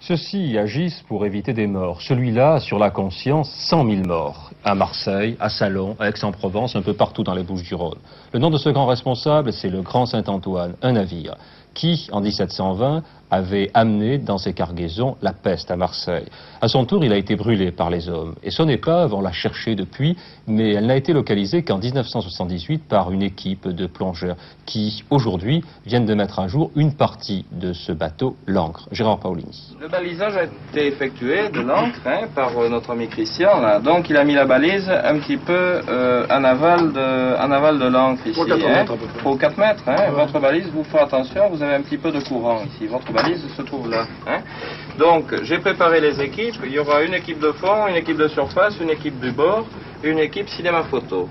Ceux-ci agissent pour éviter des morts. Celui-là a sur la conscience 100 000 morts. À Marseille, à Salon, à Aix-en-Provence, un peu partout dans les Bouches-du-Rhône. Le nom de ce grand responsable, c'est le Grand Saint-Antoine, un navire qui, en 1720, avait amené dans ses cargaisons la peste à Marseille. À son tour, il a été brûlé par les hommes. Et son épave, on l'a cherchée depuis, mais elle n'a été localisée qu'en 1978 par une équipe de plongeurs qui, aujourd'hui, viennent de mettre à jour une partie de ce bateau, l'Ancre. Gérard Paolini. Le balisage a été effectué de l'Ancre par notre ami Christian. Là. Donc il a mis la balise un petit peu en aval de l'Ancre ici. Pour 4 mètres. Votre balise, vous faites attention, vous avez un petit peu de courant ici. Votre balise se trouve là. Donc j'ai préparé les équipes. Il y aura une équipe de fond, une équipe de surface, une équipe du bord et une équipe cinéma-photo.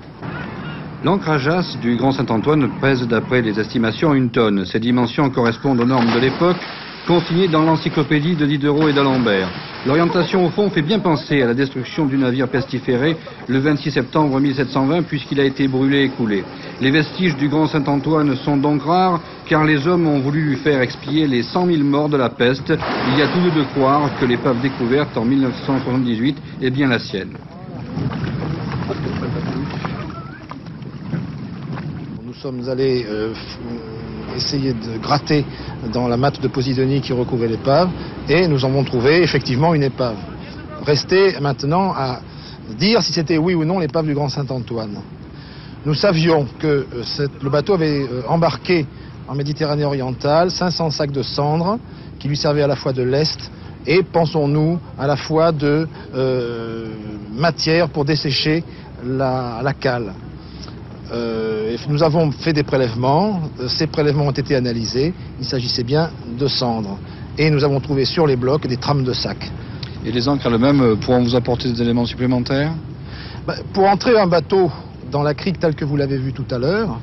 L'ancre à jasse du Grand Saint-Antoine pèse d'après les estimations 1 tonne. Ces dimensions correspondent aux normes de l'époque, consignées dans l'encyclopédie de Diderot et d'Alembert. L'orientation au fond fait bien penser à la destruction du navire pestiféré le 26 septembre 1720 puisqu'il a été brûlé et coulé. Les vestiges du Grand Saint-Antoine sont donc rares car les hommes ont voulu faire expier les 100 000 morts de la peste. Il y a tout lieu de croire que l'épave découverte en 1978 est bien la sienne. Nous sommes allés essayer de gratter dans la matte de Posidonie qui recouvrait l'épave et nous avons trouvé effectivement une épave. Restait maintenant à dire si c'était oui ou non l'épave du Grand Saint-Antoine. Nous savions que le bateau avait embarqué en Méditerranée orientale 500 sacs de cendres qui lui servaient à la fois de lest et, pensons-nous, à la fois de matière pour dessécher la cale. Nous avons fait des prélèvements, ces prélèvements ont été analysés, il s'agissait bien de cendres. Et nous avons trouvé sur les blocs des trames de sacs. Et les ancres elles-mêmes pourront vous apporter des éléments supplémentaires? Pour entrer un bateau dans la crique telle que vous l'avez vu tout à l'heure,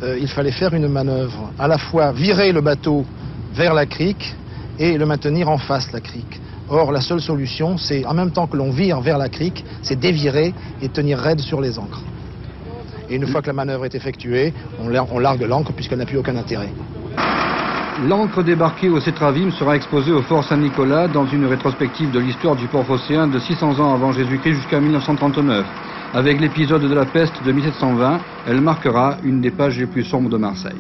il fallait faire une manœuvre, à la fois virer le bateau vers la crique et le maintenir en face la crique. Or, la seule solution, c'est en même temps que l'on vire vers la crique, c'est dévirer et tenir raide sur les ancres. Et une fois que la manœuvre est effectuée, on largue l'ancre puisqu'elle n'a plus aucun intérêt. L'ancre débarquée au Cétravim sera exposée au Fort Saint-Nicolas dans une rétrospective de l'histoire du port phocéen de 600 ans avant Jésus-Christ jusqu'à 1939. Avec l'épisode de la peste de 1720, elle marquera une des pages les plus sombres de Marseille.